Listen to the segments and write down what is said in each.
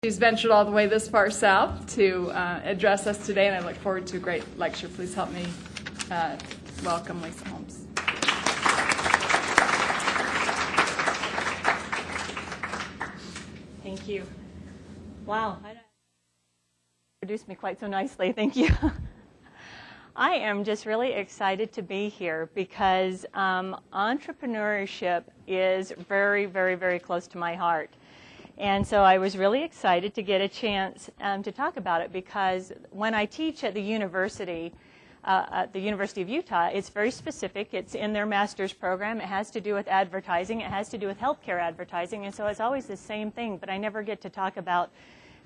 She's ventured all the way this far south to address us today, and I look forward to a great lecture. Please help me welcome Lisa Holmes. Thank you. Wow. You introduced me quite so nicely. Thank you. I am just really excited to be here because entrepreneurship is very, very, very close to my heart. And so I was really excited to get a chance to talk about it because when I teach at the University of Utah, it's very specific. It's in their master's program. It has to do with advertising. It has to do with healthcare advertising. And so it's always the same thing, but I never get to talk about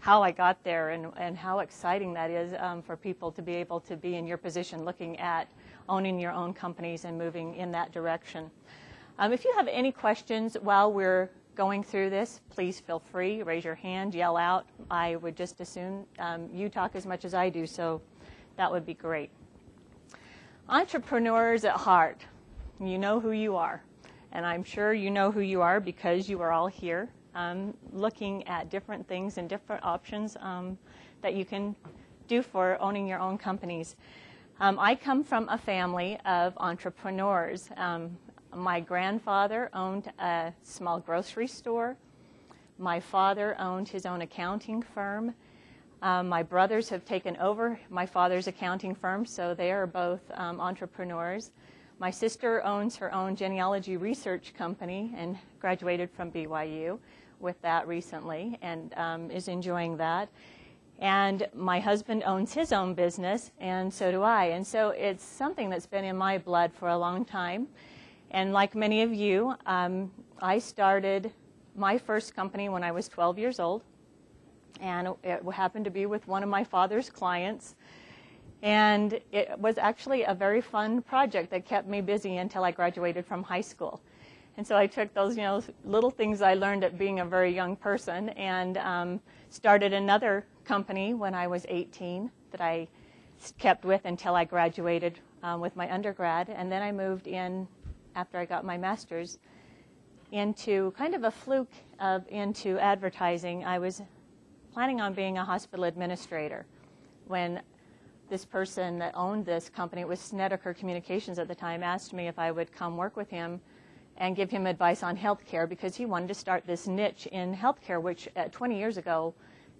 how I got there and how exciting that is for people to be able to be in your position looking at owning your own companies and moving in that direction. If you have any questions while we're going through this, please feel free, raise your hand, yell out. I would just as soon you talk as much as I do, so that would be great. Entrepreneurs at heart, you know who you are, and I'm sure you know who you are because you are all here looking at different things and different options that you can do for owning your own companies. I come from a family of entrepreneurs. My grandfather owned a small grocery store. My father owned his own accounting firm. My brothers have taken over my father's accounting firm, so they are both entrepreneurs. My sister owns her own genealogy research company and graduated from BYU with that recently and is enjoying that. And my husband owns his own business, and so do I. And so it's something that's been in my blood for a long time. And like many of you, I started my first company when I was 12 years old, and it happened to be with one of my father's clients. And it was actually a very fun project that kept me busy until I graduated from high school. And so I took those, little things I learned at being a very young person and started another company when I was 18 that I kept with until I graduated with my undergrad. And then I moved in after I got my master's into kind of a fluke into advertising. I was planning on being a hospital administrator when this person that owned this company, it was Snedeker Communications at the time, asked me if I would come work with him and give him advice on healthcare because he wanted to start this niche in healthcare, which 20 years ago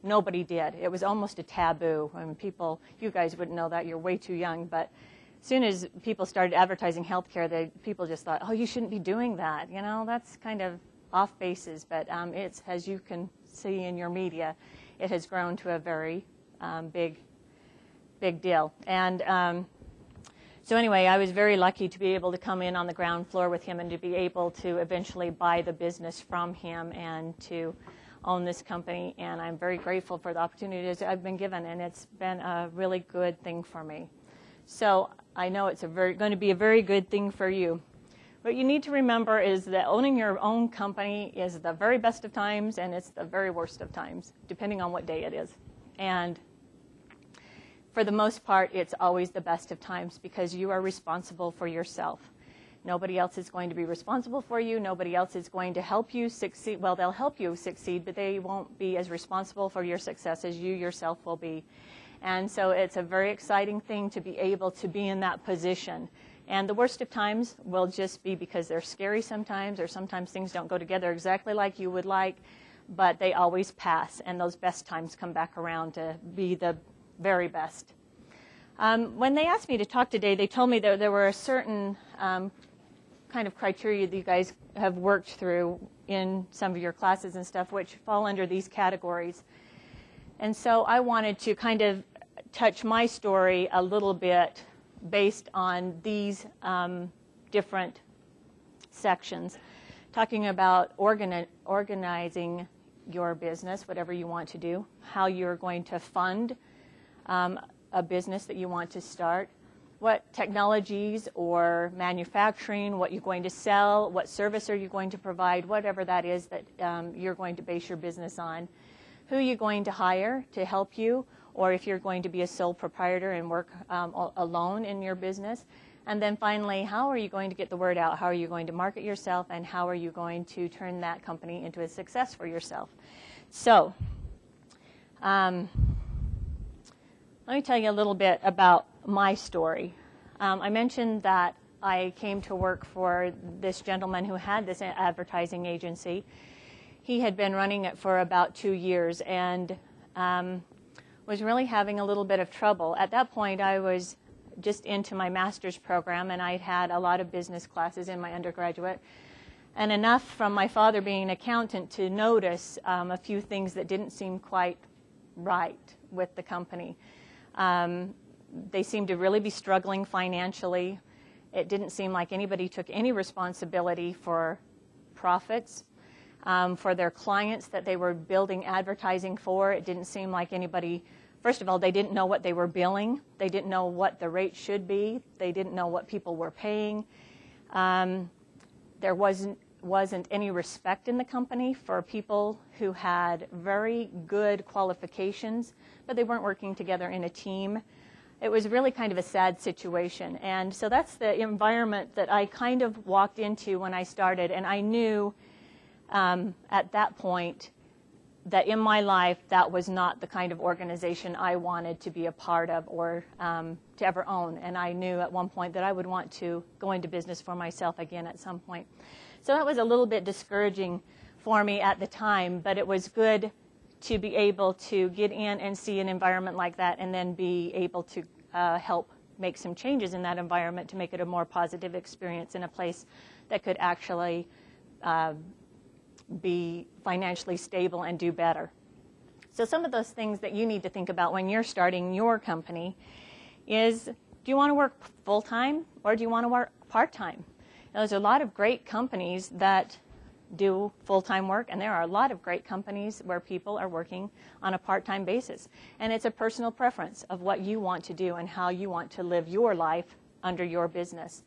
nobody did. It was almost a taboo. I mean, people, you guys wouldn't know that, you're way too young, but as soon as people started advertising healthcare, people just thought, oh, you shouldn't be doing that. That's kind of off bases. But it's, as you can see in your media, it has grown to a very big deal. And so anyway, I was very lucky to be able to come in on the ground floor with him and to be able to eventually buy the business from him and to own this company. And I'm very grateful for the opportunities I've been given, and it's been a really good thing for me. So I know it's going to be a very good thing for you. What you need to remember is that owning your own company is the very best of times and it's the very worst of times, depending on what day it is. And for the most part, it's always the best of times because you are responsible for yourself. Nobody else is going to be responsible for you. Nobody else is going to help you succeed. Well, they'll help you succeed, but they won't be as responsible for your success as you yourself will be. And so it's a very exciting thing to be able to be in that position. And the worst of times will just be because they're scary sometimes, or sometimes things don't go together exactly like you would like, but they always pass, and those best times come back around to be the very best. When they asked me to talk today, they told me that there were a certain kind of criteria that you guys have worked through in some of your classes and stuff, which fall under these categories. And so I wanted to kind of touch my story a little bit based on these different sections, talking about organizing your business, whatever you want to do, how you're going to fund a business that you want to start, what technologies or manufacturing, what you're going to sell, what service are you going to provide, whatever that is that you're going to base your business on, who you're going to hire to help you, or if you're going to be a sole proprietor and work alone in your business. And then finally, how are you going to get the word out? How are you going to market yourself? And how are you going to turn that company into a success for yourself? So Let me tell you a little bit about my story. I mentioned that I came to work for this gentleman who had this advertising agency. He had been running it for about 2 years and was really having a little bit of trouble. At that point, I was just into my master's program, and I'd had a lot of business classes in my undergraduate, and enough from my father being an accountant to notice a few things that didn't seem quite right with the company. They seemed to really be struggling financially. It didn't seem like anybody took any responsibility for profits. For their clients that they were building advertising for, it didn't seem like anybody, first of all, they didn't know what they were billing. They didn't know what the rate should be. They didn't know what people were paying. There wasn't any respect in the company for people who had very good qualifications, but they weren't working together in a team. It was really kind of a sad situation. And so that's the environment that I kind of walked into when I started, and I knew at that point that in my life that was not the kind of organization I wanted to be a part of or to ever own. And I knew at one point that I would want to go into business for myself again at some point. So that was a little bit discouraging for me at the time, but it was good to be able to get in and see an environment like that and then be able to help make some changes in that environment to make it a more positive experience in a place that could actually be financially stable and do better. So some of those things that you need to think about when you're starting your company is, do you want to work full-time or do you want to work part-time? There's a lot of great companies that do full-time work, and there are a lot of great companies where people are working on a part-time basis. And it's a personal preference of what you want to do and how you want to live your life under your business.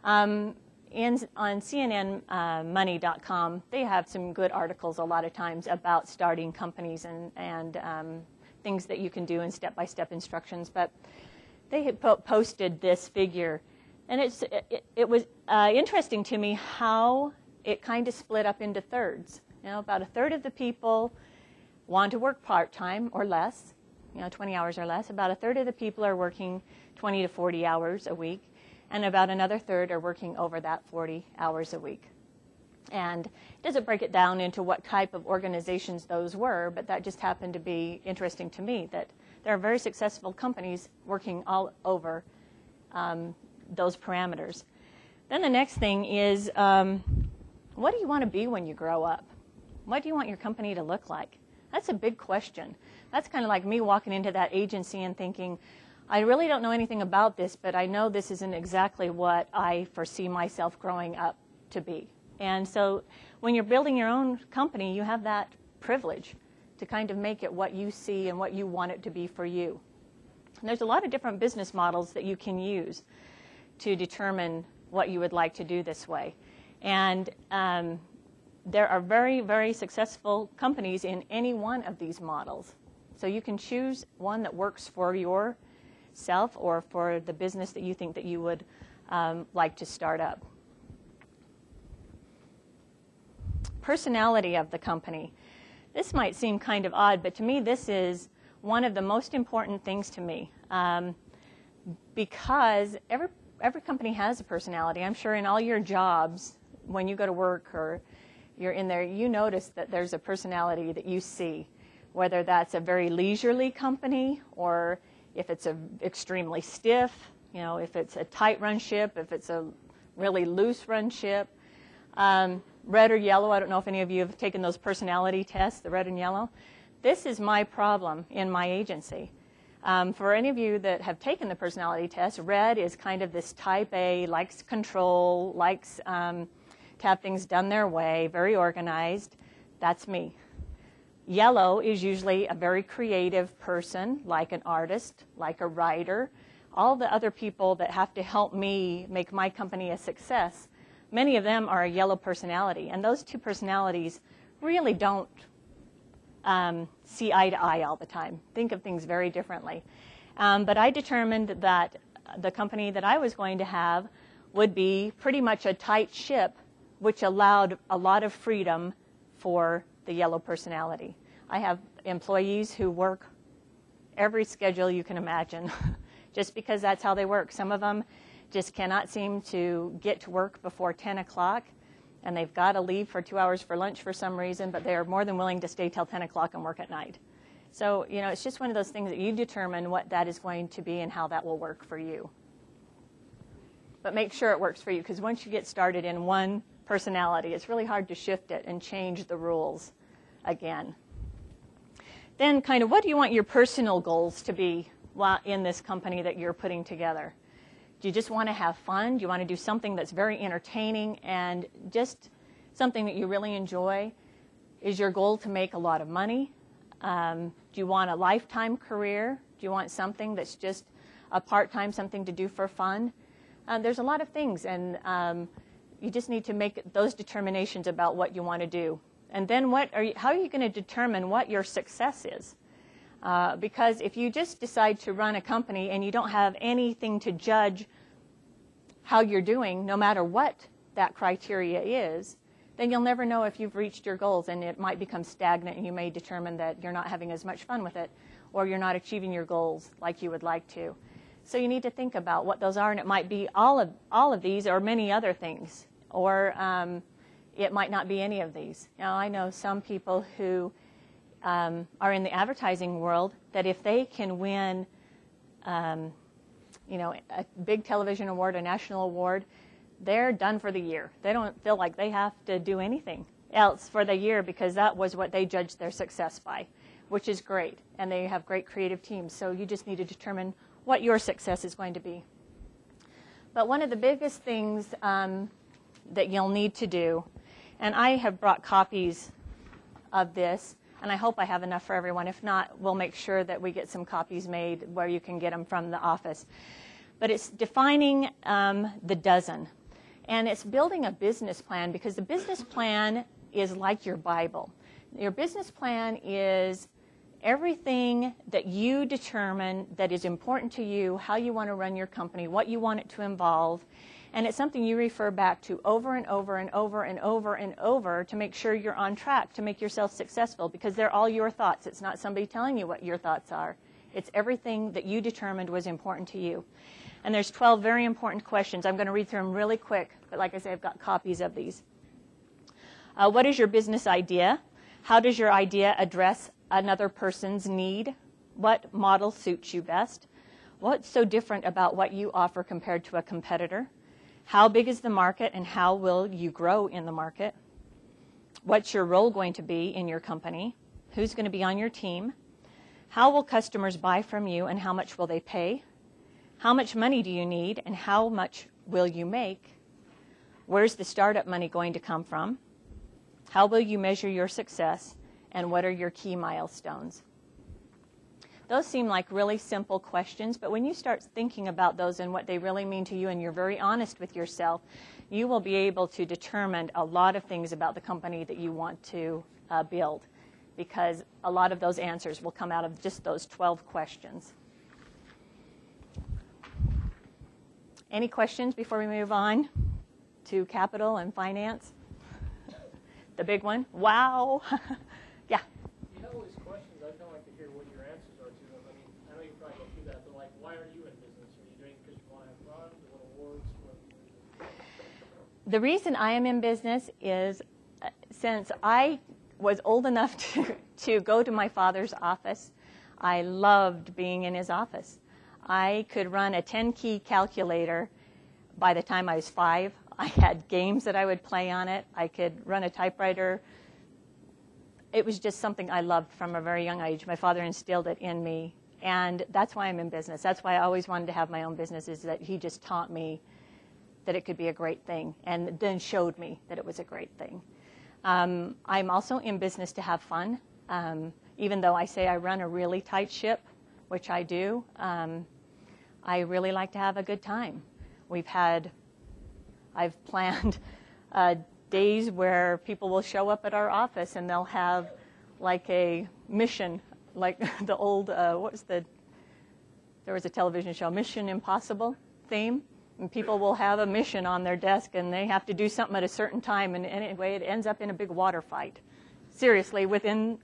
On CNNmoney.com, they have some good articles a lot of times about starting companies and things that you can do and step-by-step instructions. But they had posted this figure, and it was interesting to me how it kind of split up into thirds. About a third of the people want to work part-time or less, 20 hours or less. About a third of the people are working 20 to 40 hours a week. And about another third are working over that 40 hours a week. And it doesn't break it down into what type of organizations those were, but that just happened to be interesting to me, that there are very successful companies working all over those parameters. Then the next thing is, what do you want to be when you grow up? What do you want your company to look like? That's a big question. That's kind of like me walking into that agency and thinking, I really don't know anything about this, but I know this isn't exactly what I foresee myself growing up to be. And so when you're building your own company, you have that privilege to kind of make it what you see and what you want it to be for you. And there's a lot of different business models that you can use to determine what you would like to do this way. And there are very, very successful companies in any one of these models. So you can choose one that works for yourself or for the business that you think that you would like to start up. Personality of the company. This might seem kind of odd, but to me this is one of the most important things to me because every company has a personality. I'm sure in all your jobs, when you go to work or you're in there, you notice that there's a personality that you see, whether that's a very leisurely company or if it's extremely stiff, if it's a tight-run ship, if it's a really loose-run ship. Red or yellow, I don't know if any of you have taken those personality tests, the red and yellow. This is my problem in my agency. For any of you that have taken the personality test, red is kind of this type A, likes control, likes to have things done their way, very organized. That's me. Yellow is usually a very creative person, like an artist, like a writer. All the other people that have to help me make my company a success, many of them are a yellow personality. And those two personalities really don't see eye to eye all the time, think of things very differently. But I determined that the company that I was going to have would be pretty much a tight ship, which allowed a lot of freedom for the yellow personality. I have employees who work every schedule you can imagine, just because that's how they work. Some of them just cannot seem to get to work before 10 o'clock, and they've got to leave for 2 hours for lunch for some reason, but they are more than willing to stay till 10 o'clock and work at night. So, you know, it's just one of those things that you determine what that is going to be and how that will work for you. But make sure it works for you, because once you get started in one personality, it's really hard to shift it and change the rules again. Then kind of what do you want your personal goals to be while in this company that you're putting together? Do you just want to have fun? Do you want to do something that's very entertaining and just something that you really enjoy? Is your goal to make a lot of money? Do you want a lifetime career? Do you want something that's just a part-time, something to do for fun? There's a lot of things, and you just need to make those determinations about what you want to do. And then how are you going to determine what your success is? Because if you just decide to run a company and you don't have anything to judge how you're doing, no matter what that criteria is, then you'll never know if you've reached your goals, and it might become stagnant, and you may determine that you're not having as much fun with it, or you're not achieving your goals like you would like to. So you need to think about what those are, and it might be all of these or many other things, or it might not be any of these. Now, I know some people who are in the advertising world that if they can win, you know, a big television award, a national award, they're done for the year. They don't feel like they have to do anything else for the year, because that was what they judged their success by, which is great. And they have great creative teams. So you just need to determine what your success is going to be. But one of the biggest things that you'll need to do, and I have brought copies of this, and I hope I have enough for everyone. If not, we'll make sure that we get some copies made where you can get them from the office. But it's defining the dozen. And it's building a business plan, because the business plan is like your Bible. Your business plan is everything that you determine that is important to you, how you want to run your company, what you want it to involve. And it's something you refer back to over and over and over and over and over to make sure you're on track, to make yourself successful, because they're all your thoughts. It's not somebody telling you what your thoughts are. It's everything that you determined was important to you. And there's 12 very important questions. I'm going to read through them really quick, but like I say, I've got copies of these. What is your business idea? How does your idea address another person's need? What model suits you best? What's so different about what you offer compared to a competitor? How big is the market, and how will you grow in the market? What's your role going to be in your company? Who's going to be on your team? How will customers buy from you, and how much will they pay? How much money do you need, and how much will you make? Where's the startup money going to come from? How will you measure your success, and what are your key milestones? Those seem like really simple questions, but when you start thinking about those and what they really mean to you, and you're very honest with yourself, you will be able to determine a lot of things about the company that you want to build, because a lot of those answers will come out of just those 12 questions. Any questions before we move on to capital and finance? The big one? Wow. Yeah. You have all these questions. I'd kind of like to hear what your answers are to them. I mean, I know you probably go through that, but like, why are you in business? Are you doing it because you want to have fun, you want awards? The reason I am in business is since I was old enough to go to my father's office, I loved being in his office. I could run a 10-key calculator by the time I was 5. I had games that I would play on it. I could run a typewriter. It was just something I loved from a very young age. My father instilled it in me, and that's why I'm in business. That's why I always wanted to have my own business, is that he just taught me that it could be a great thing, and then showed me that it was a great thing. I'm also in business to have fun. Even though I say I run a really tight ship, which I do, I really like to have a good time. I've planned days where people will show up at our office and they'll have like a mission, like the old, there was a television show, Mission Impossible theme, and people will have a mission on their desk and they have to do something at a certain time, and anyway, it ends up in a big water fight. Seriously, within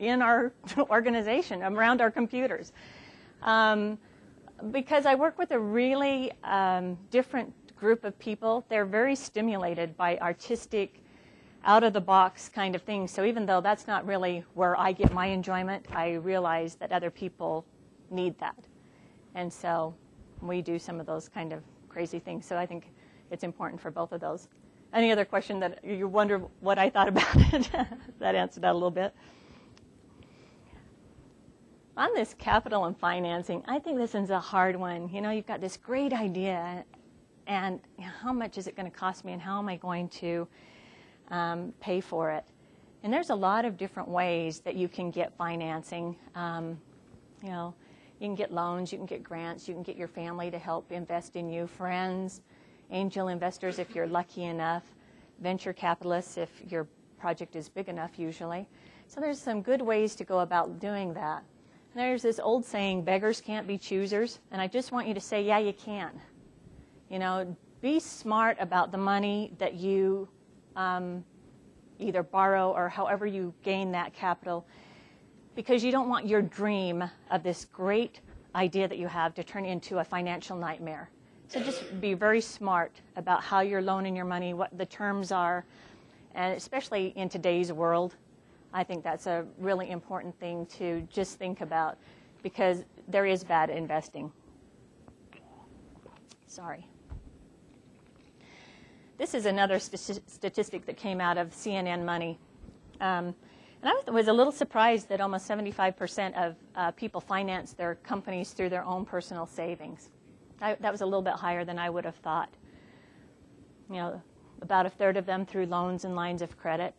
in our organization, around our computers. Because I work with a really different group of people. They're very stimulated by artistic, out-of-the-box kind of things. So even though that's not really where I get my enjoyment, I realize that other people need that. And so we do some of those kind of crazy things. So I think it's important for both of those. Any other question that you wonder what I thought about it? That answered that a little bit. On this capital and financing, I think this is a hard one. You know, you've got this great idea, and how much is it going to cost me, and how am I going to pay for it? And there's a lot of different ways that you can get financing. You know, you can get loans, you can get grants, you can get your family to help invest in you, friends, angel investors if you're lucky enough, venture capitalists if your project is big enough usually. So there's some good ways to go about doing that. There's this old saying, beggars can't be choosers, and I just want you to say, yeah, you can. You know, be smart about the money that you either borrow or however you gain that capital, because you don't want your dream of this great idea that you have to turn into a financial nightmare. So just be very smart about how you're loaning your money, what the terms are, and especially in today's world, I think that's a really important thing to just think about, because there is bad investing. Sorry. This is another statistic that came out of CNN Money. And I was a little surprised that almost 75% of people finance their companies through their own personal savings. That was a little bit higher than I would have thought. You know, about a third of them through loans and lines of credit.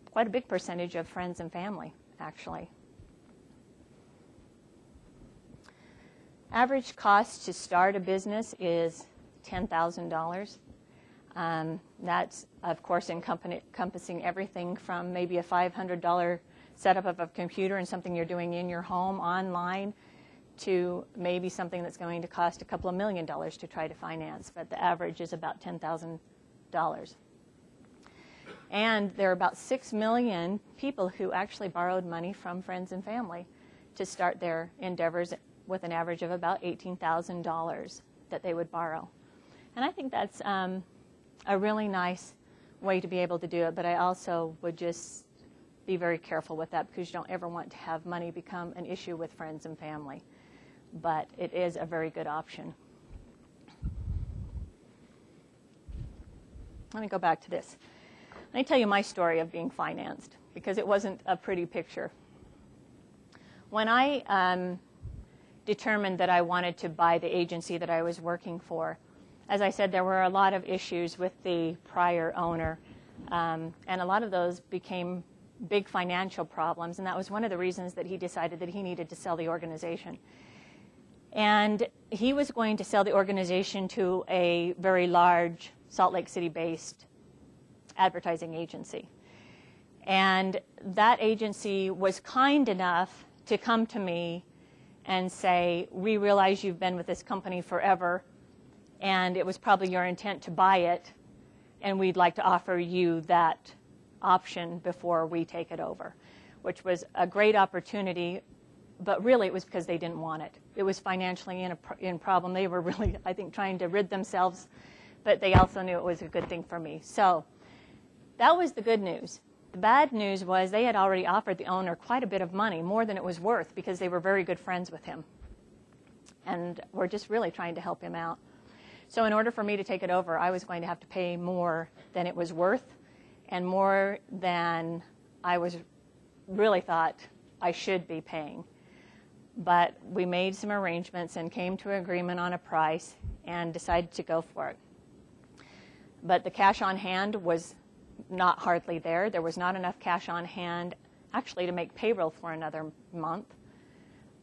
Quite a big percentage of friends and family, actually. Average cost to start a business is $10,000. That's, of course, encompassing everything from maybe a $500 setup of a computer and something you're doing in your home online, to maybe something that's going to cost a couple of $1 million to try to finance, but the average is about $10,000. And there are about 6 million people who actually borrowed money from friends and family to start their endeavors, with an average of about $18,000 that they would borrow. And I think that's a really nice way to be able to do it, but I also would just be very careful with that, because you don't ever want to have money become an issue with friends and family. But it is a very good option. Let me go back to this. Let me tell you my story of being financed, because it wasn't a pretty picture. When I determined that I wanted to buy the agency that I was working for, as I said, there were a lot of issues with the prior owner, and a lot of those became big financial problems, and that was one of the reasons that he decided that he needed to sell the organization. And he was going to sell the organization to a very large Salt Lake City-based advertising agency. And that agency was kind enough to come to me and say, we realize you've been with this company forever, and it was probably your intent to buy it, and we'd like to offer you that option before we take it over, which was a great opportunity. But really, it was because they didn't want it. It was financially in problem. They were really, I think, trying to rid themselves, but they also knew it was a good thing for me. So that was the good news. The bad news was they had already offered the owner quite a bit of money, more than it was worth, because they were very good friends with him and were just really trying to help him out. So in order for me to take it over, I was going to have to pay more than it was worth, and more than I was really thought I should be paying. But we made some arrangements and came to an agreement on a price and decided to go for it. But the cash on hand was not hardly there. There was not enough cash on hand actually to make payroll for another month.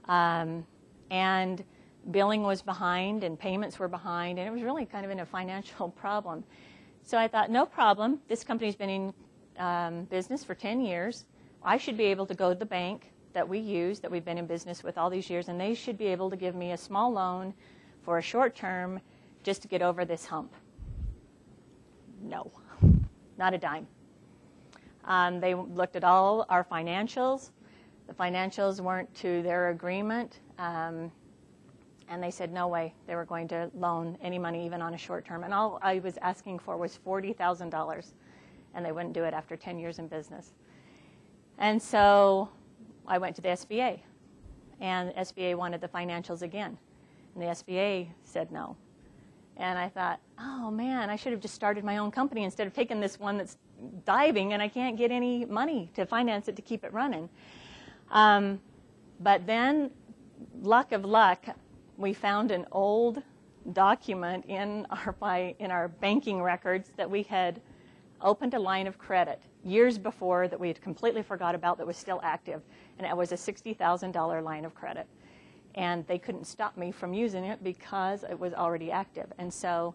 And billing was behind and payments were behind, and it was really kind of in a financial problem. So I thought, no problem. This company's been in business for 10 years. I should be able to go to the bank that we use, that we've been in business with all these years, and they should be able to give me a small loan for a short term just to get over this hump. No, not a dime. They looked at all our financials, The financials weren't to their agreement, and they said no way they were going to loan any money, even on a short term. And all I was asking for was $40,000, and they wouldn't do it after 10 years in business. And so I went to the SBA, and the SBA wanted the financials again, and the SBA said no. And I thought, oh man, I should have just started my own company instead of taking this one that's diving and I can't get any money to finance it to keep it running. But then, luck of luck, we found an old document in our banking records that we had opened a line of credit years before that we had completely forgot about that was still active, and it was a $60,000 line of credit. And they couldn't stop me from using it because it was already active. And so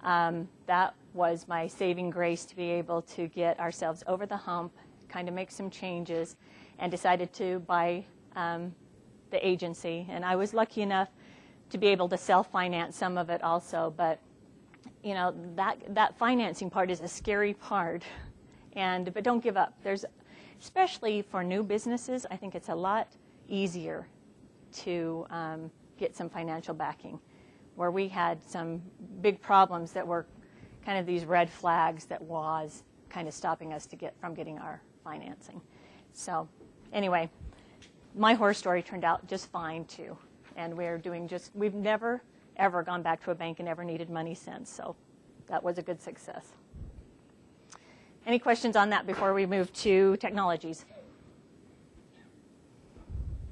that was my saving grace to be able to get ourselves over the hump, kind of make some changes, and decided to buy the agency. And I was lucky enough to be able to self-finance some of it also. But, you know, that financing part is a scary part. But don't give up. Especially for new businesses, I think it's a lot easier to get some financial backing, where we had some big problems that were kind of these red flags that was kind of stopping us from getting our financing. So anyway, my horror story turned out just fine too, and we've never ever gone back to a bank and ever needed money since, so that was a good success. Any questions on that before we move to technologies?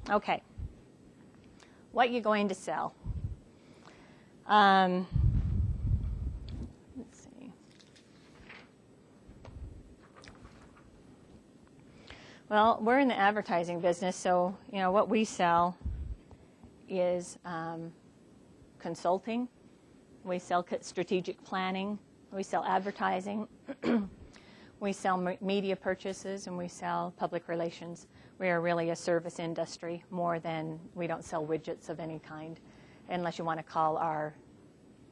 Okay. What are you going to sell? Let's see. Well, we're in the advertising business, so what we sell is consulting. We sell strategic planning. We sell advertising. We sell media purchases, and we sell public relations. We are really a service industry more than we don't sell widgets of any kind, unless you want to call our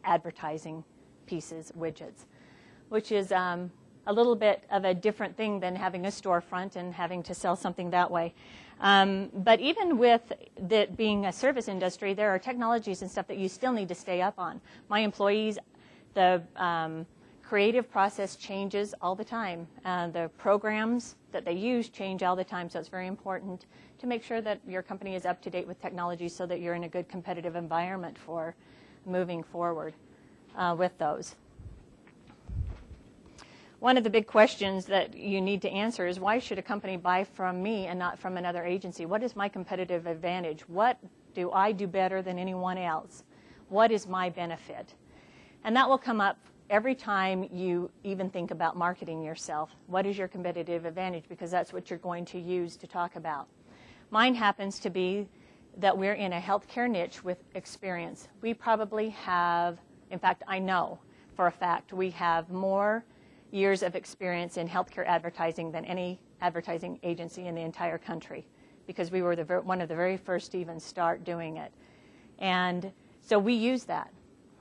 advertising pieces widgets, which is a little bit of a different thing than having a storefront and having to sell something that way. But even with it being a service industry, there are technologies and stuff that you still need to stay up on. My employees, the creative process changes all the time. The programs that they use change all the time, so it's very important to make sure that your company is up to date with technology so that you're in a good competitive environment for moving forward with those. One of the big questions that you need to answer is, why should a company buy from me and not from another agency? What is my competitive advantage? What do I do better than anyone else? What is my benefit? And that will come up every time you even think about marketing yourself. What is your competitive advantage? Because that's what you're going to use to talk about. Mine happens to be that we're in a healthcare niche with experience. We probably have, in fact, I know for a fact, we have more years of experience in healthcare advertising than any advertising agency in the entire country, because we were one of the very first to even start doing it. And so we use that.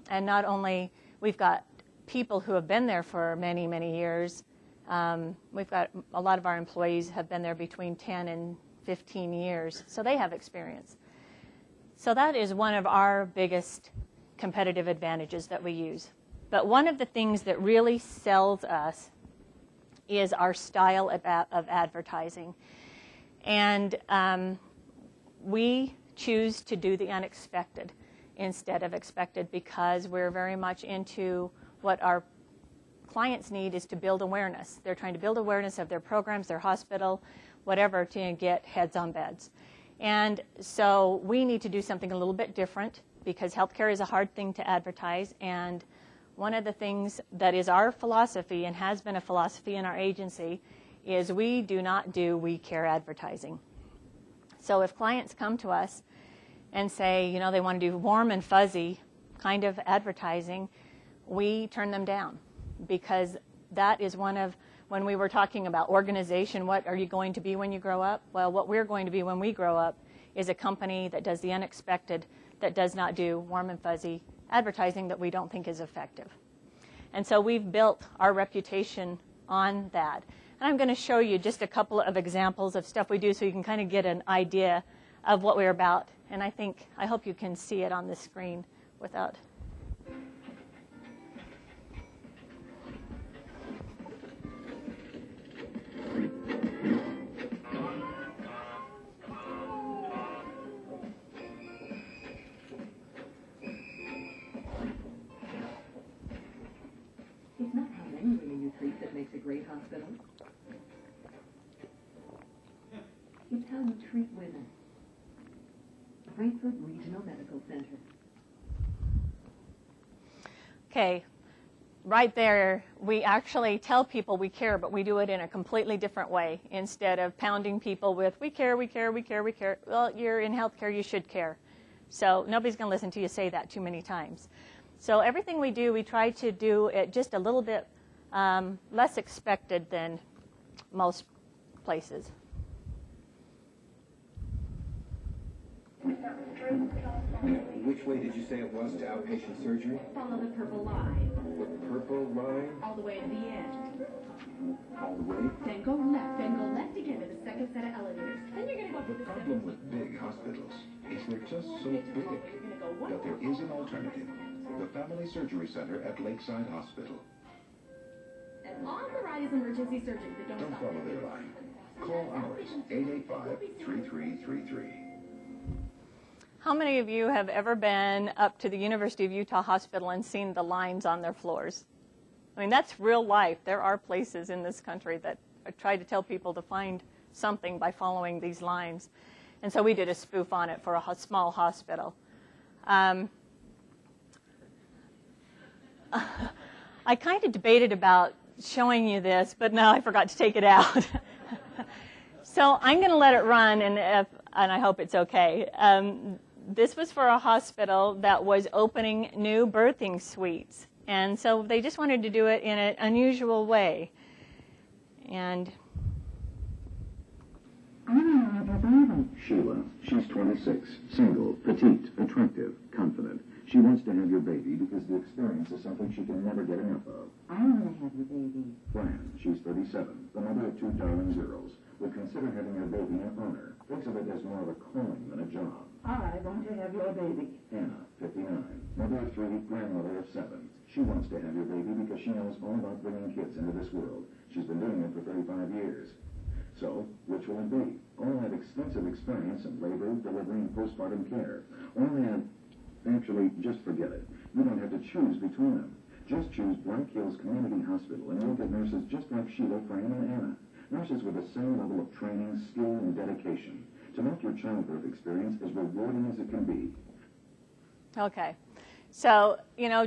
And not only, we've got people who have been there for many, many years. We've got a lot of our employees have been there between 10 and 15 years, so they have experience. So that is one of our biggest competitive advantages that we use. But one of the things that really sells us is our style of advertising. And we choose to do the unexpected instead of expected, because we're very much into what our clients need is to build awareness. They're trying to build awareness of their programs, their hospital, whatever, to get heads on beds. And so we need to do something a little bit different, because healthcare is a hard thing to advertise. And one of the things that is our philosophy and has been a philosophy in our agency is we do not do we care advertising. So if clients come to us and say, they want to do warm and fuzzy kind of advertising, we turn them down, because that is one of, when we were talking about organization, what are you going to be when you grow up? Well, what we're going to be when we grow up is a company that does the unexpected, that does not do warm and fuzzy advertising that we don't think is effective. And so we've built our reputation on that. And I'm going to show you just a couple of examples of stuff we do so you can kind of get an idea of what we're about. And I hope you can see it on the screen without. It's not how many women you treat that makes a great hospital. It's how you treat women. Frankfurt Regional Medical Center. Okay, right there, we actually tell people we care, but we do it in a completely different way. Instead of pounding people with, we care, we care, we care, we care. Well, you're in healthcare, you should care. So nobody's going to listen to you say that too many times. So everything we do, we try to do it just a little bit less expected than most places. Which way did you say it was to outpatient surgery? Follow the purple line. The purple line? All the way to the end. All the way? Then go left again to the second set of elevators. Then you're going to go to The the problem with big hospitals is they're just so big that there is an alternative. The Family Surgery Center at Lakeside Hospital. And authorized emergency surgery. But Don't follow their line. Call ours, 885-3333. How many of you have ever been up to the University of Utah Hospital and seen the lines on their floors? I mean, that's real life. There are places in this country that I try to tell people to find something by following these lines. And so we did a spoof on it for a small hospital. I kind of debated about showing you this, but now I forgot to take it out. So I'm going to let it run, and I hope it's okay. This was for a hospital that was opening new birthing suites. And so they just wanted to do it in an unusual way. And Sheila, she's 26, single, petite, attractive, confident. She wants to have your baby because the experience is something she can never get enough of. I want to have your baby. Fran, she's 37, the mother of 2 darling girls, would consider having her baby an honor. Thinks of it as more of a calling than a job. I want to have your baby. Anna, 59, mother of 3, grandmother of 7. She wants to have your baby because she knows all about bringing kids into this world. She's been doing it for 35 years. So, which will it be? All have extensive experience in labor, delivery, and postpartum care. All have, actually, just forget it. You don't have to choose between them. Just choose Black Hills Community Hospital, and you'll get nurses just like Sheila, Fran, and Anna. Nurses with the same level of training, skill, and dedication to make your childbirth experience as rewarding as it can be. okay. So,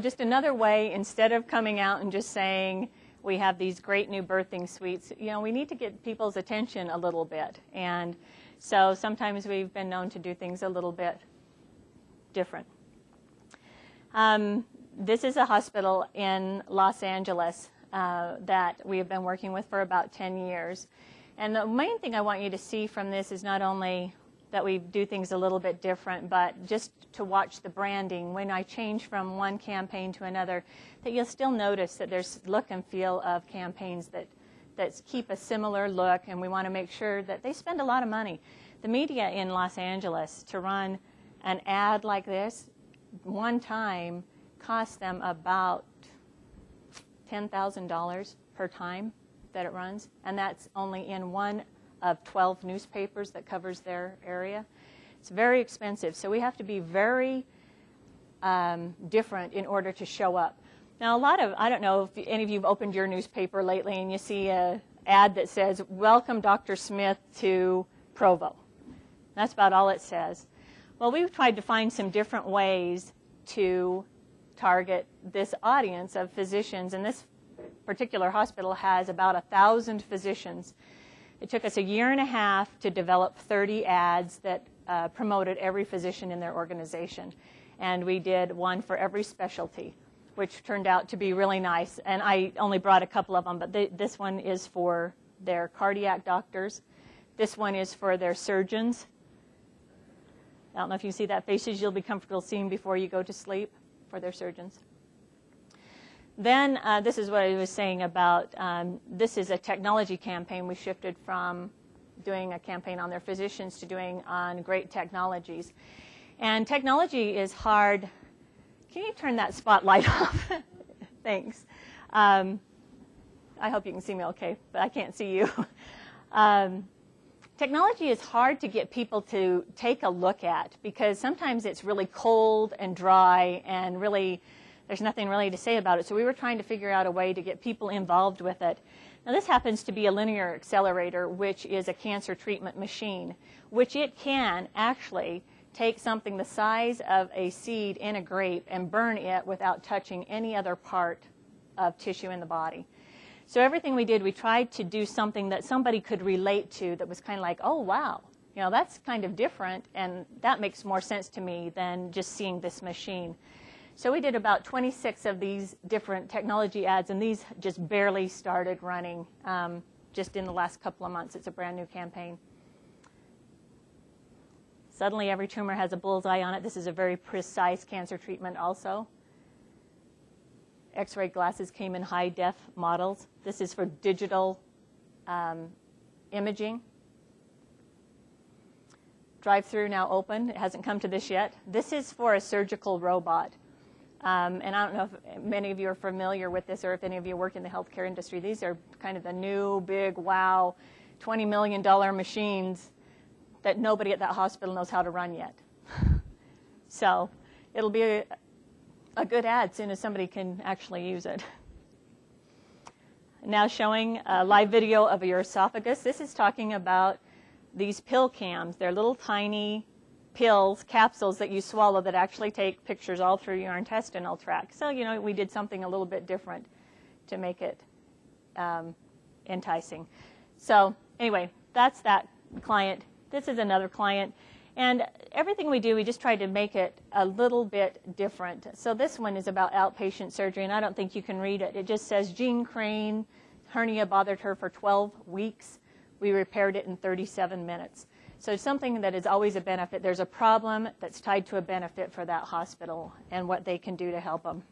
just another way, instead of coming out and just saying, we have these great new birthing suites, we need to get people's attention a little bit. And so sometimes we've been known to do things a little bit different. This is a hospital in Los Angeles that we have been working with for about 10 years. And the main thing I want you to see from this is not only that we do things a little bit different, but just to watch the branding. When I change from one campaign to another, that you'll still notice that there's look and feel of campaigns that keep a similar look, and we want to make sure that they spend a lot of money. The media in Los Angeles, to run an ad like this, one time costs them about $10,000 per time that it runs, and that's only in one of 12 newspapers that covers their area. It's very expensive, so we have to be very different in order to show up. Now, I don't know if any of you have opened your newspaper lately and you see an ad that says, "Welcome Dr. Smith to Provo." That's about all it says. Well, we've tried to find some different ways to target this audience of physicians, and this particular hospital has about 1,000 physicians. It took us a year and a half to develop 30 ads that promoted every physician in their organization. And we did one for every specialty, which turned out to be really nice. And I only brought a couple of them, but this one is for their cardiac doctors. This one is for their surgeons. I don't know if you see that. Faces you'll be comfortable seeing before you go to sleep, for their surgeons. Then this is what I was saying about this is a technology campaign. We shifted from doing a campaign on their physicians to doing on great technologies. And technology is hard. Can you turn that spotlight off? Thanks. I hope you can see me okay, but I can't see you. Technology is hard to get people to take a look at because sometimes it's really cold and dry and really there's nothing really to say about it. So we were trying to figure out a way to get people involved with it. Now this happens to be a linear accelerator, which is a cancer treatment machine, which it can actually take something the size of a seed in a grape and burn it without touching any other part of tissue in the body. So everything we did, we tried to do something that somebody could relate to that was kind of like, oh, wow, you know, that's kind of different, and that makes more sense to me than just seeing this machine. So we did about 26 of these different technology ads, and these just barely started running just in the last couple of months. It's a brand new campaign. Suddenly every tumor has a bullseye on it. This is a very precise cancer treatment also. X-ray glasses came in high-def models. This is for digital imaging. Drive-through now open. It hasn't come to this yet. This is for a surgical robot. And I don't know if many of you are familiar with this or if any of you work in the healthcare industry. These are kind of the new, big, wow, $20 million machines that nobody at that hospital knows how to run yet. So it'll be a good ad as soon as somebody can actually use it. Now showing a live video of your esophagus. This is talking about these pill cams. They're little tiny pills, capsules that you swallow that actually take pictures all through your intestinal tract. So, you know, we did something a little bit different to make it enticing. So anyway, that's that client. This is another client. And everything we do, we just try to make it a little bit different. So this one is about outpatient surgery, and I don't think you can read it. It just says, Jean Crane, hernia bothered her for 12 weeks. We repaired it in 37 minutes. So something that is always a benefit. There's a problem that's tied to a benefit for that hospital and what they can do to help them.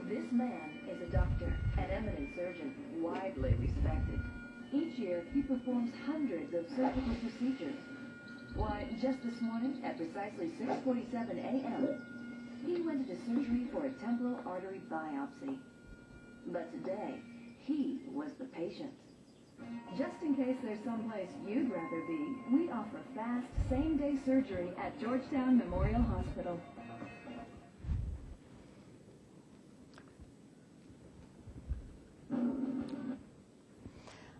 This man is a doctor, an eminent surgeon, widely respected. Each year, he performs hundreds of surgical procedures. Why, just this morning, at precisely 6:47 a.m., he went into surgery for a temporal artery biopsy. But today, he was the patient. Just in case there's someplace you'd rather be, we offer fast, same-day surgery at Georgetown Memorial Hospital.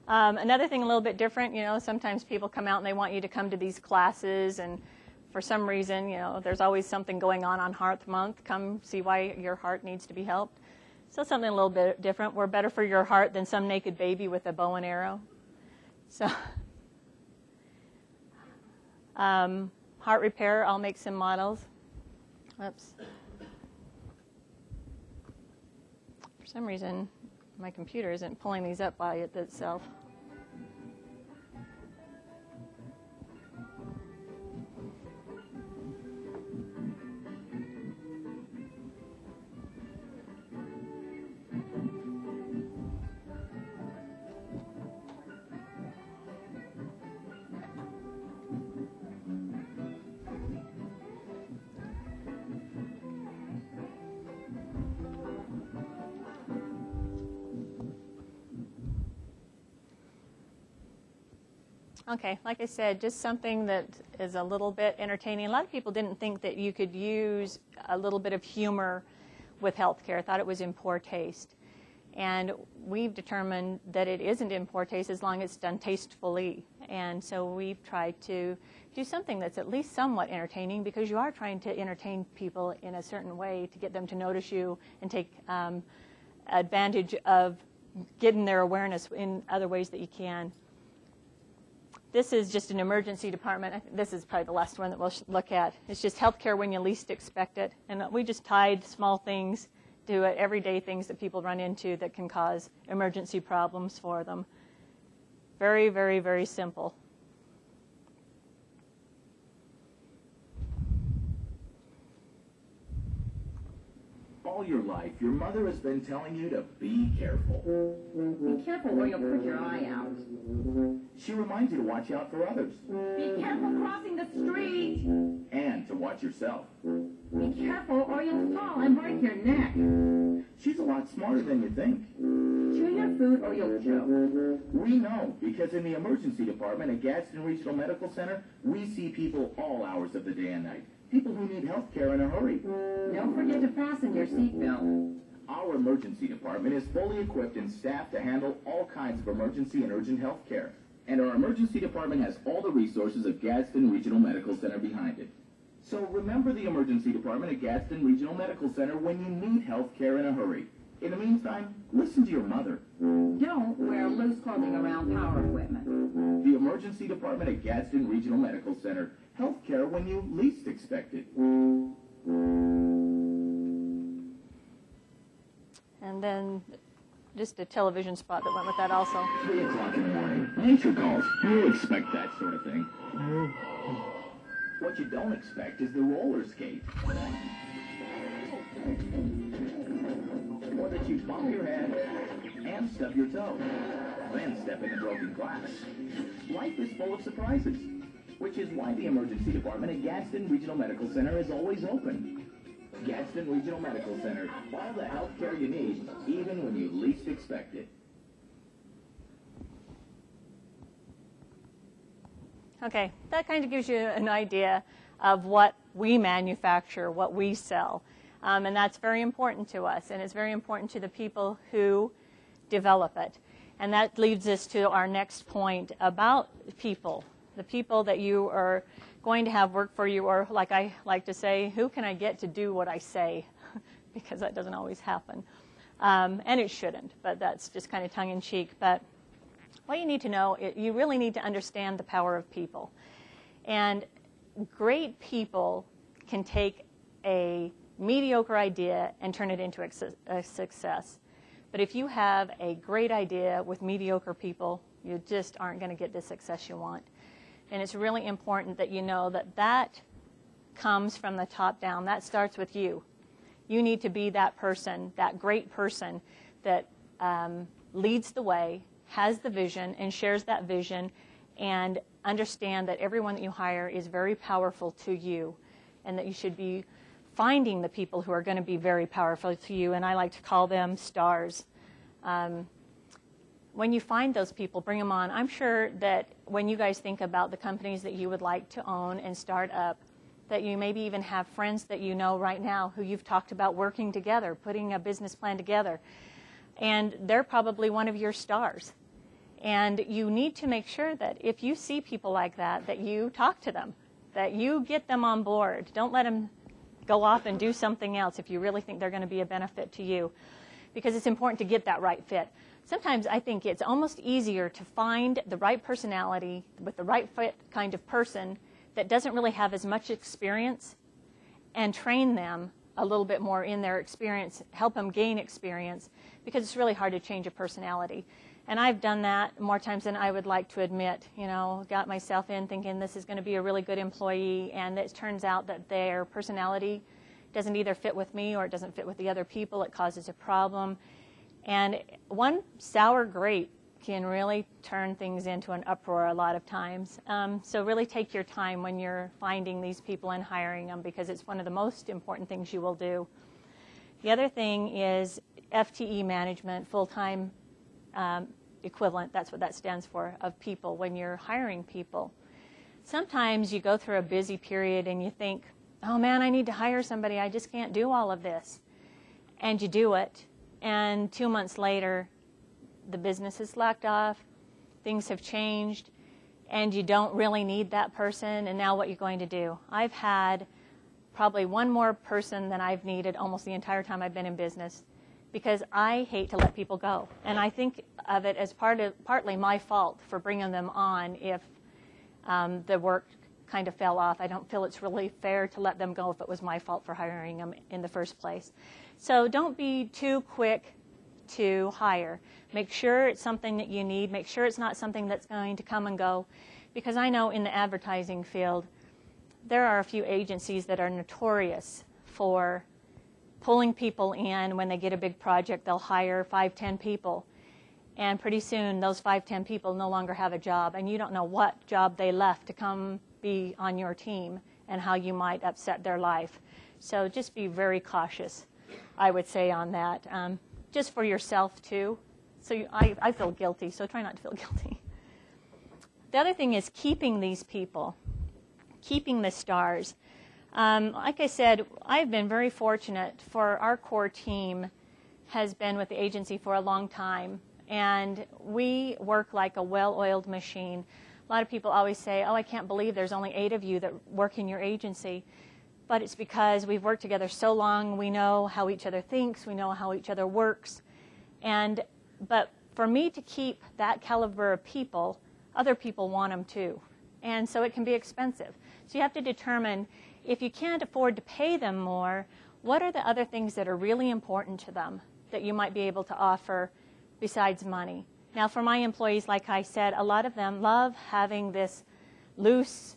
Another thing a little bit different, you know, sometimes people come out and they want you to come to these classes, and for some reason, you know, there's always something going on Heart Month. Come see why your heart needs to be helped. So something a little bit different. We're better for your heart than some naked baby with a bow and arrow. So heart repair, I'll make some models. Oops. For some reason, my computer isn't pulling these up by itself. Okay, like I said, just something that is a little bit entertaining. A lot of people didn't think that you could use a little bit of humor with healthcare. Thought it was in poor taste. And we've determined that it isn't in poor taste as long as it's done tastefully. And so we've tried to do something that's at least somewhat entertaining, because you are trying to entertain people in a certain way to get them to notice you and take advantage of getting their awareness in other ways that you can. This is just an emergency department. This is probably the last one that we'll look at. It's just healthcare when you least expect it. And we just tied small things to everyday things that people run into that can cause emergency problems for them. Very, very, very simple. All your life, your mother has been telling you to be careful. Be careful or you'll put your eye out. She reminds you to watch out for others. Be careful crossing the street. And to watch yourself. Be careful or you'll fall and break your neck. She's a lot smarter than you think. Chew your food or you'll choke. We know, because in the emergency department at Gadsden Regional Medical Center, we see people all hours of the day and night. People who need health care in a hurry. Don't forget to fasten your seatbelt. Our emergency department is fully equipped and staffed to handle all kinds of emergency and urgent health care. And our emergency department has all the resources of Gadsden Regional Medical Center behind it. So remember the emergency department at Gadsden Regional Medical Center when you need health care in a hurry. In the meantime, listen to your mother. Don't wear loose clothing around power equipment. The emergency department at Gadsden Regional Medical Center. Health care when you least expect it. And then just a television spot that went with that also. 3 o'clock in the morning. Nature calls. You expect that sort of thing. What you don't expect is the roller skate. Or that you bump your head and stub your toe. Then step in the broken glass. Life is full of surprises. Which is why the emergency department at Gadsden Regional Medical Center is always open. Gadsden Regional Medical Center. All the health care you need, even when you least expect it. Okay, that kind of gives you an idea of what we manufacture, what we sell. And that's very important to us, and it's very important to the people who develop it. And that leads us to our next point about people, the people that you are going to have work for you, or like I like to say, who can I get to do what I say? Because that doesn't always happen. And it shouldn't, but that's just kind of tongue-in-cheek. But what you need to know, you really need to understand the power of people. And great people can take a mediocre idea and turn it into a success. But if you have a great idea with mediocre people, you just aren't going to get the success you want. And it's really important that you know that that comes from the top down. That starts with you. You need to be that person, that great person that leads the way, has the vision, and shares that vision, and understand that everyone that you hire is very powerful to you, and that you should be finding the people who are going to be very powerful to you, and I like to call them stars. When you find those people, bring them on. I'm sure that when you guys think about the companies that you would like to own and start up, that you maybe even have friends that you know right now who you've talked about working together, putting a business plan together, and they're probably one of your stars. And you need to make sure that if you see people like that, that you talk to them, that you get them on board. Don't let them go off and do something else if you really think they're going to be a benefit to you, because it's important to get that right fit. Sometimes I think it's almost easier to find the right personality with the right fit kind of person that doesn't really have as much experience and train them a little bit more in their experience, help them gain experience, because it's really hard to change a personality. And I've done that more times than I would like to admit. You know, got myself in thinking this is going to be a really good employee, and it turns out that their personality doesn't either fit with me or it doesn't fit with the other people. It causes a problem. And one sour grape can really turn things into an uproar a lot of times. So really take your time when you're finding these people and hiring them, because it's one of the most important things you will do. The other thing is FTE management, full-time equivalent, that's what that stands for, of people when you're hiring people. Sometimes you go through a busy period and you think, oh man, I need to hire somebody, I just can't do all of this. And you do it, and 2 months later, the business has slacked off, things have changed, and you don't really need that person, and now what you're going to do. I've had probably one more person than I've needed almost the entire time I've been in business, because I hate to let people go. And I think of it as partly my fault for bringing them on if the work kind of fell off. I don't feel it's really fair to let them go if it was my fault for hiring them in the first place. So don't be too quick to hire. Make sure it's something that you need. Make sure it's not something that's going to come and go. Because I know in the advertising field, there are a few agencies that are notorious for pulling people in. When they get a big project, they'll hire 5, 10 people. And pretty soon, those 5, 10 people no longer have a job, and you don't know what job they left to come be on your team and how you might upset their life. So just be very cautious, I would say, on that. Just for yourself, too. So I feel guilty, so try not to feel guilty. The other thing is keeping these people, keeping the stars. Like I said, I've been very fortunate for our core team has been with the agency for a long time. And we work like a well-oiled machine. A lot of people always say, oh, I can't believe there's only 8 of you that work in your agency. But it's because we've worked together so long, we know how each other thinks, we know how each other works. But for me to keep that caliber of people, other people want them too. And so it can be expensive. So you have to determine, if you can't afford to pay them more, what are the other things that are really important to them that you might be able to offer besides money? Now, for my employees, like I said, a lot of them love having this loose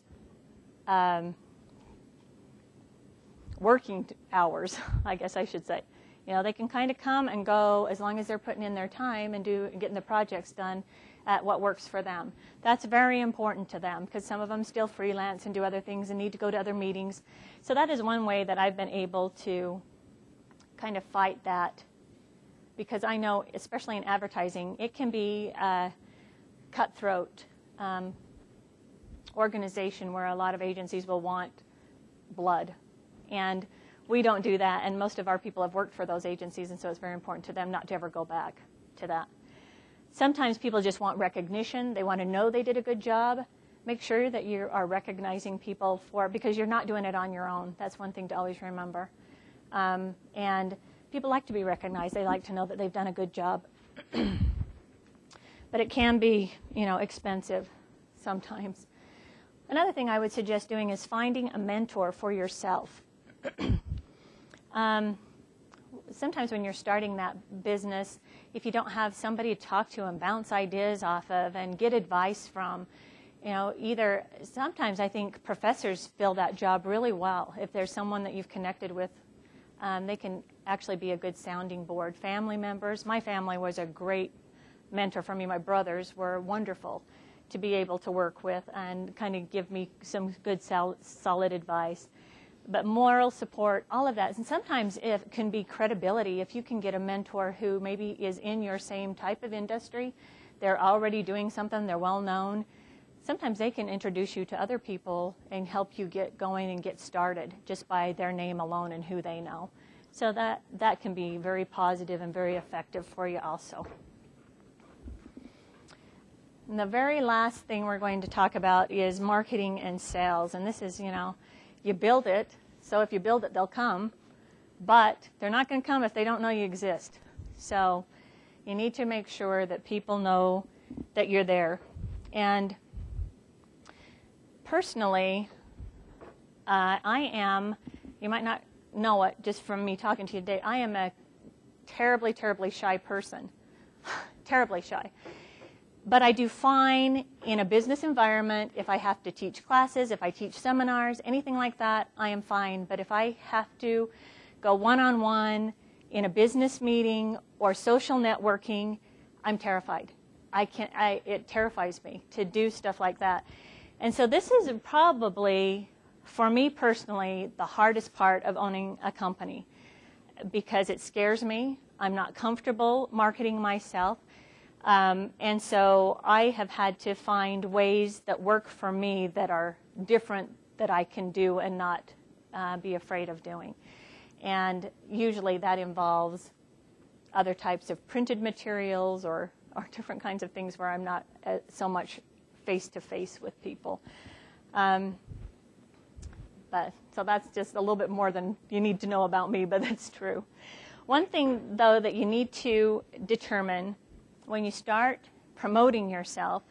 working hours, I guess I should say. You know, they can kind of come and go as long as they're putting in their time and getting the projects done at what works for them. That's very important to them, because some of them still freelance and do other things and need to go to other meetings. So that is one way that I've been able to kind of fight that. Because I know, especially in advertising, it can be a cutthroat organization where a lot of agencies will want blood. And we don't do that, and most of our people have worked for those agencies, and so it's very important to them not to ever go back to that. Sometimes people just want recognition. They want to know they did a good job. Make sure that you are recognizing people because you're not doing it on your own. That's one thing to always remember. And people like to be recognized. They like to know that they've done a good job. But it can be, expensive sometimes. Another thing I would suggest doing is finding a mentor for yourself. Sometimes when you're starting that business, if you don't have somebody to talk to and bounce ideas off of and get advice from, sometimes I think professors fill that job really well. If there's someone that you've connected with, they can actually be a good sounding board. Family members, my family was a great mentor for me. My brothers were wonderful to be able to work with and kind of give me some good solid advice. But moral support, all of that. And sometimes it can be credibility. If you can get a mentor who maybe is in your same type of industry, they're already doing something, they're well known, sometimes they can introduce you to other people and help you get going and get started just by their name alone and who they know. So that can be very positive and very effective for you also. And the very last thing we're going to talk about is marketing and sales. And this is, you build it, so if you build it, they'll come, but they're not going to come if they don't know you exist. So you need to make sure that people know that you're there. And personally, I am, you might not know it just from me talking to you today, I am a terribly, terribly shy person. Terribly shy. But I do fine in a business environment. If I have to teach classes, if I teach seminars, anything like that, I am fine. But if I have to go one-on-one in a business meeting or social networking, I'm terrified. It terrifies me to do stuff like that. And so this is probably, for me personally, the hardest part of owning a company because it scares me. I'm not comfortable marketing myself. And so I have had to find ways that work for me that are different that I can do and not be afraid of doing. And usually that involves other types of printed materials or different kinds of things where I'm not so much face-to-face with people. So that's just a little bit more than you need to know about me, but that's true. One thing, though, that you need to determine when you start promoting yourself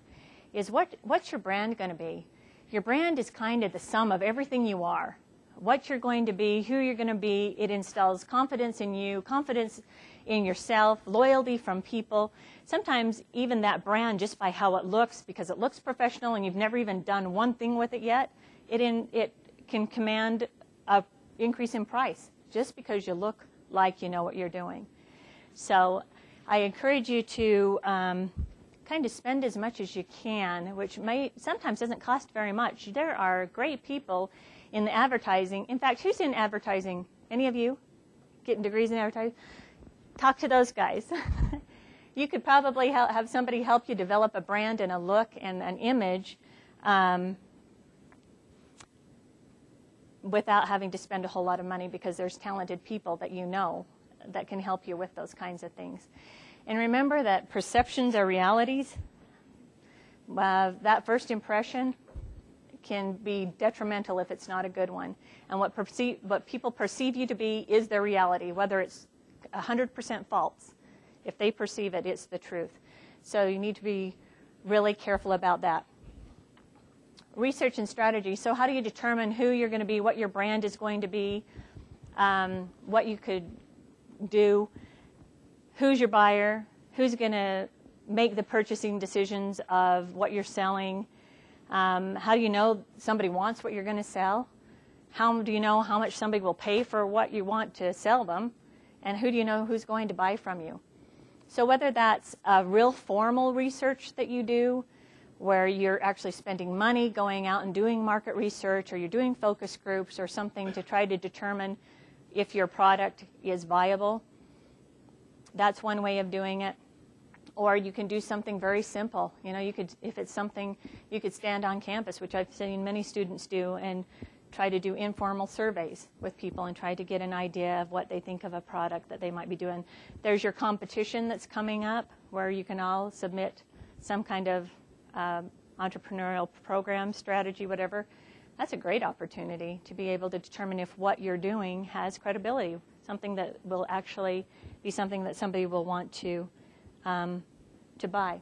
is what's your brand going to be? Your brand is kind of the sum of everything you are. What you're going to be, who you're going to be, it instills confidence in you, confidence in yourself, loyalty from people. Sometimes even that brand, just by how it looks, because it looks professional and you've never even done one thing with it yet, it can command an increase in price just because you look like you know what you're doing. So I encourage you to kind of spend as much as you can, which sometimes doesn't cost very much. There are great people in the advertising. In fact, who's in advertising? Any of you getting degrees in advertising? Talk to those guys. You could probably have somebody help you develop a brand and a look and an image without having to spend a whole lot of money, because there's talented people that you know that can help you with those kinds of things. And remember that perceptions are realities. That first impression can be detrimental if it's not a good one. And what people perceive you to be is their reality, whether it's 100% false. If they perceive it, it's the truth. So you need to be really careful about that. Research and strategy. So how do you determine who you're going to be, what your brand is going to be, what you could do, who's your buyer, who's going to make the purchasing decisions of what you're selling, how do you know somebody wants what you're going to sell, how do you know how much somebody will pay for what you want to sell them, and who do you know who's going to buy from you. So whether that's a real formal research that you do, where you're actually spending money going out and doing market research, or you're doing focus groups or something to try to determine if your product is viable, that's one way of doing it. Or you can do something very simple. You know, if it's something, you could stand on campus, which I've seen many students do, and try to do informal surveys with people and try to get an idea of what they think of a product that they might be doing. There's your competition that's coming up, where you can all submit some kind of entrepreneurial program, strategy, whatever. That's a great opportunity to be able to determine if what you're doing has credibility, something that will actually be something that somebody will want to buy.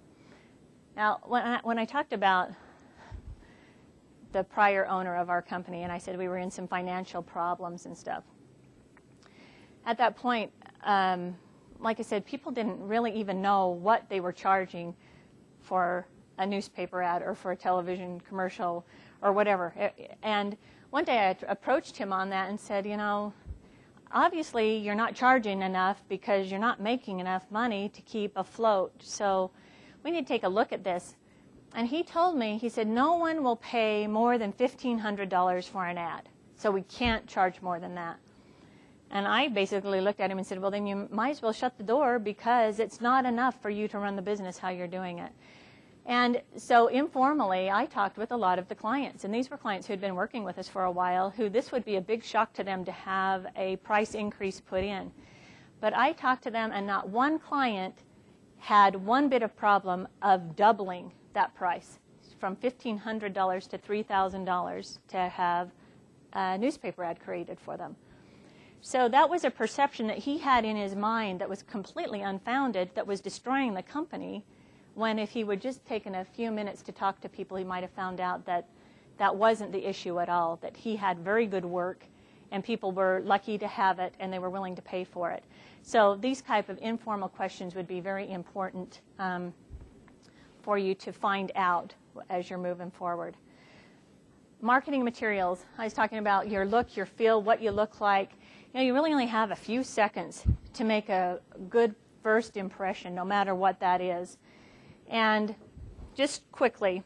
Now, when I talked about the prior owner of our company, and I said we were in some financial problems and stuff, at that point, like I said, people didn't really even know what they were charging for a newspaper ad or for a television commercial or whatever. And one day I approached him on that and said, you know, obviously you're not charging enough because you're not making enough money to keep afloat. So we need to take a look at this. And he told me, he said, no one will pay more than $1,500 for an ad. So we can't charge more than that. And I basically looked at him and said, well, then you might as well shut the door, because it's not enough for you to run the business how you're doing it. And so informally, I talked with a lot of the clients. And these were clients who had been working with us for a while, who this would be a big shock to them to have a price increase put in. But I talked to them, and not one client had one bit of problem of doubling that price, from $1,500 to $3,000 to have a newspaper ad created for them. So that was a perception that he had in his mind that was completely unfounded, that was destroying the company, when if he would just taken a few minutes to talk to people, he might have found out that that wasn't the issue at all, that he had very good work and people were lucky to have it and they were willing to pay for it. So these type of informal questions would be very important for you to find out as you're moving forward. Marketing materials. I was talking about your look, your feel, what you look like. You know, you really only have a few seconds to make a good first impression, no matter what that is. And just quickly,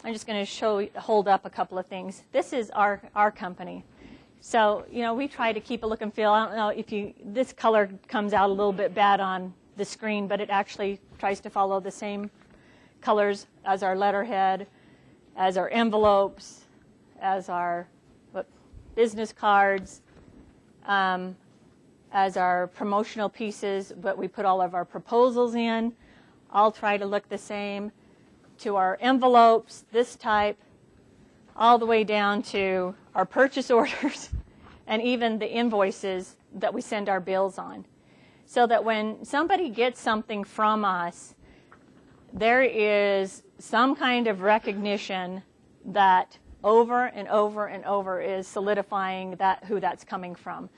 I'm just going to hold up a couple of things. This is our company. So, you know, we try to keep a look and feel. I don't know if this color comes out a little bit bad on the screen, but it actually tries to follow the same colors as our letterhead, as our envelopes, as our business cards, as our promotional pieces, but we put all of our proposals in. All try to look the same, to our envelopes, this type, all the way down to our purchase orders and even the invoices that we send our bills on. So that when somebody gets something from us, there is some kind of recognition that over and over and over is solidifying that who that's coming from.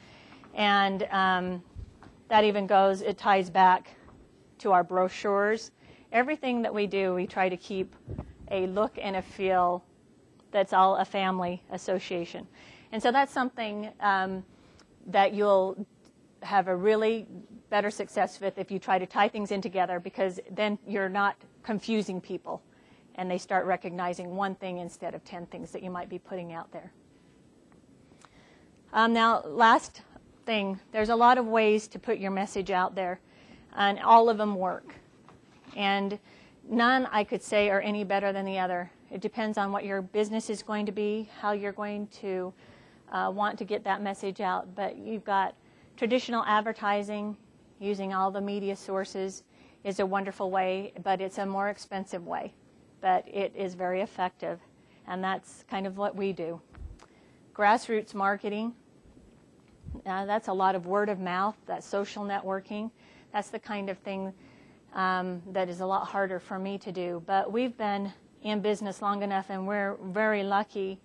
And that even goes, it ties back to our brochures. Everything that we do, we try to keep a look and a feel that's all a family association. And so that's something that you'll have a really better success with if you try to tie things in together, because then you're not confusing people and they start recognizing one thing instead of 10 things that you might be putting out there. Now, last thing, there's a lot of ways to put your message out there, and all of them work. And none, I could say, are any better than the other. It depends on what your business is going to be, how you're going to want to get that message out. But you've got traditional advertising, using all the media sources is a wonderful way, but it's a more expensive way. But it is very effective, and that's kind of what we do. Grassroots marketing, that's a lot of word of mouth, that's social networking. That's the kind of thing that is a lot harder for me to do. But we've been in business long enough, and we're very lucky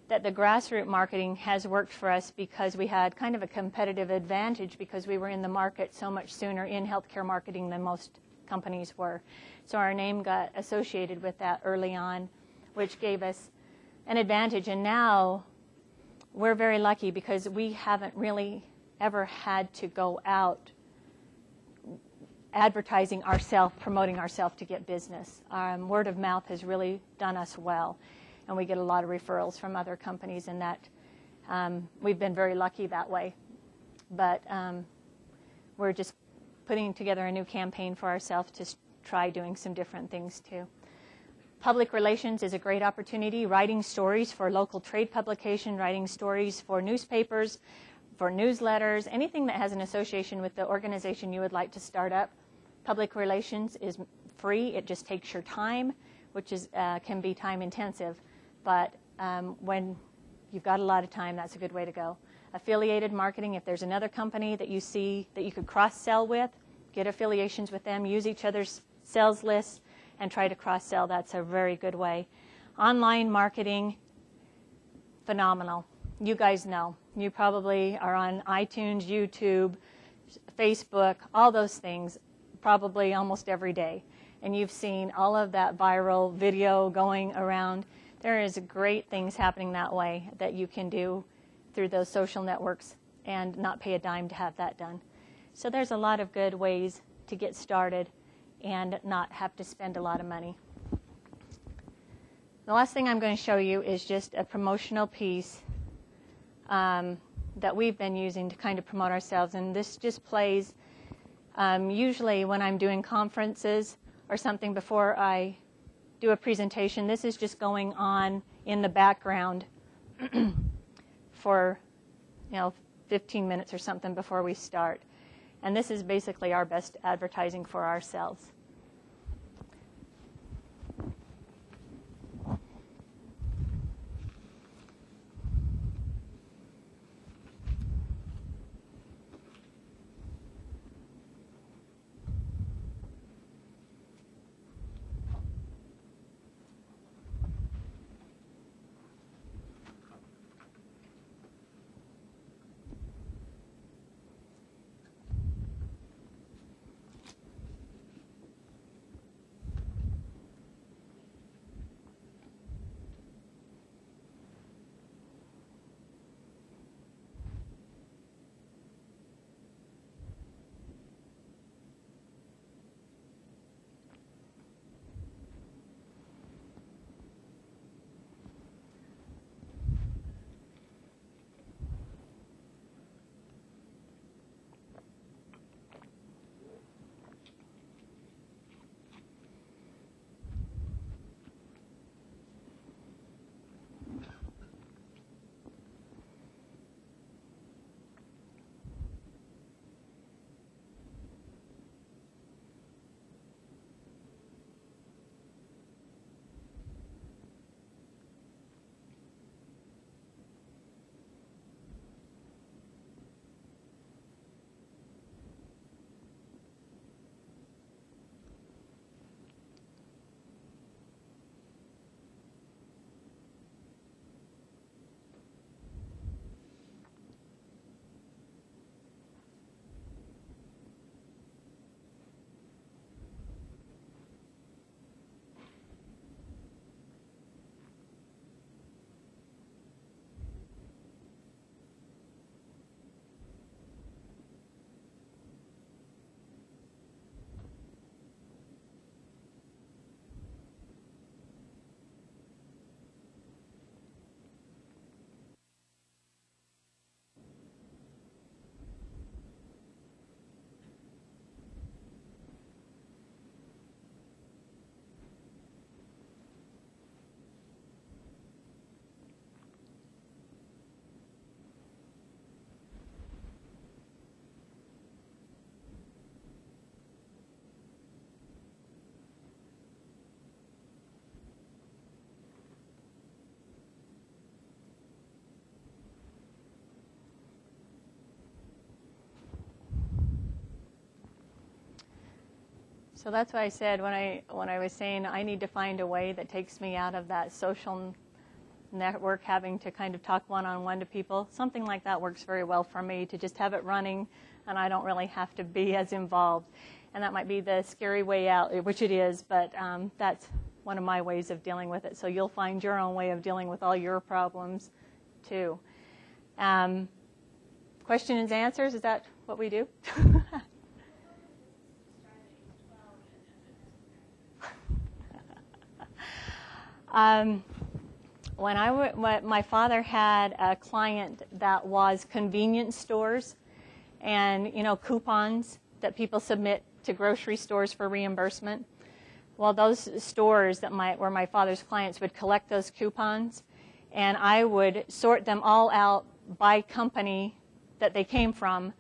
that the grassroots marketing has worked for us, because we had kind of a competitive advantage because we were in the market so much sooner in healthcare marketing than most companies were. So our name got associated with that early on, which gave us an advantage. And now we're very lucky because we haven't really ever had to go out advertising ourselves, promoting ourselves to get business. Word of mouth has really done us well, and we get a lot of referrals from other companies, and that we've been very lucky that way. But we're just putting together a new campaign for ourselves to try doing some different things too. Public relations is a great opportunity. Writing stories for local trade publication, writing stories for newspapers, for newsletters, anything that has an association with the organization you would like to start up. Public relations is free. It just takes your time, which is can be time intensive. But when you've got a lot of time, that's a good way to go. Affiliated marketing, if there's another company that you see that you could cross-sell with, get affiliations with them, use each other's sales lists, and try to cross-sell. That's a very good way. Online marketing, phenomenal. You guys know. You probably are on iTunes, YouTube, Facebook, all those things, probably almost every day. And you've seen all of that viral video going around. There is great things happening that way that you can do through those social networks and not pay a dime to have that done. So there's a lot of good ways to get started and not have to spend a lot of money. The last thing I'm going to show you is just a promotional piece that we've been using to kind of promote ourselves. And this just plays usually when I'm doing conferences or something before I do a presentation. This is just going on in the background for 15 minutes or something before we start. And this is basically our best advertising for ourselves. So that's why I said when I was saying I need to find a way that takes me out of that social network, having to kind of talk one-on-one to people. Something like that works very well for me, to just have it running and I don't really have to be as involved. And that might be the scary way out, which it is, but that's one of my ways of dealing with it. So you'll find your own way of dealing with all your problems too. Questions and answers, is that what we do? When my father had a client that was convenience stores and, coupons that people submit to grocery stores for reimbursement. Well, those stores that were my father's clients would collect those coupons, and I would sort them all out by company that they came from,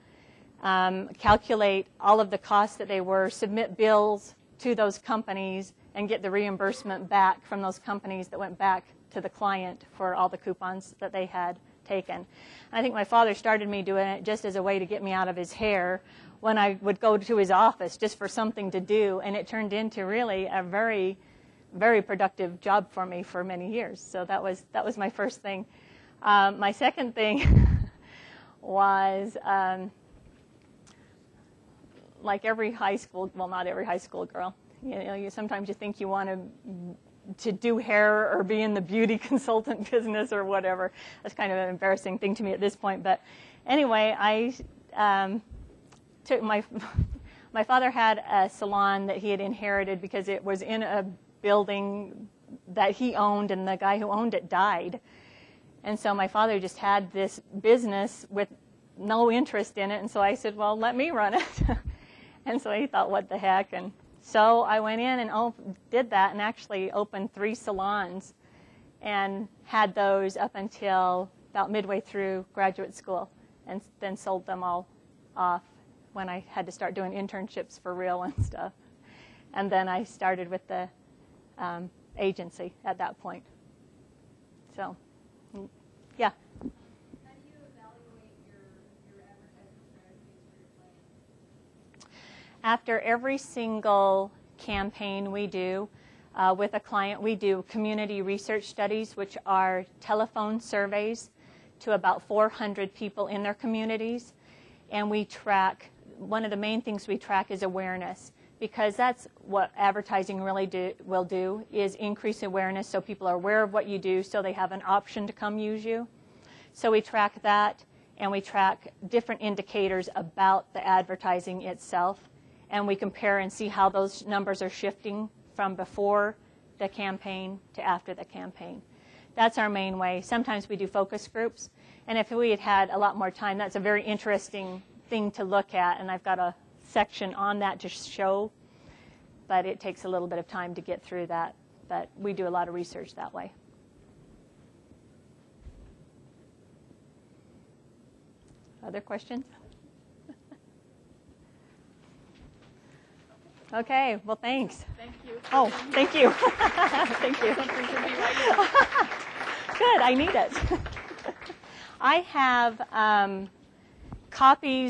calculate all of the costs that they were, submit bills to those companies, and get the reimbursement back from those companies that went back to the client for all the coupons that they had taken. And I think my father started me doing it just as a way to get me out of his hair when I would go to his office just for something to do, and it turned into really a very, very productive job for me for many years. So that was my first thing. My second thing was like every high school, well, not every high school girl. Sometimes you think you want to do hair or be in the beauty consultant business or whatever. That's kind of an embarrassing thing to me at this point. But anyway, I took my father had a salon that he had inherited because it was in a building that he owned, and the guy who owned it died. And so my father just had this business with no interest in it. And so I said, well, let me run it. And so he thought, what the heck? And so I went in and did that and actually opened 3 salons and had those up until about midway through graduate school, and then sold them all off when I had to start doing internships for real and stuff. And then I started with the agency at that point. So, yeah. How do you evaluate your advertising strategies for your clients? After every single campaign we do with a client, we do community research studies, which are telephone surveys to about 400 people in their communities. And we track, one of the main things we track is awareness, because that's what advertising really will do, is increase awareness so people are aware of what you do so they have an option to come use you. So we track that, and we track different indicators about the advertising itself, and we compare and see how those numbers are shifting from before the campaign to after the campaign. That's our main way. Sometimes we do focus groups, and if we had had a lot more time, that's a very interesting thing to look at, and I've got a section on that to show, but it takes a little bit of time to get through that. But we do a lot of research that way. Other questions? Okay, well, thanks. Thank you. Oh, thank you. Thank you. Something for BYU. Good, I need it. I have copies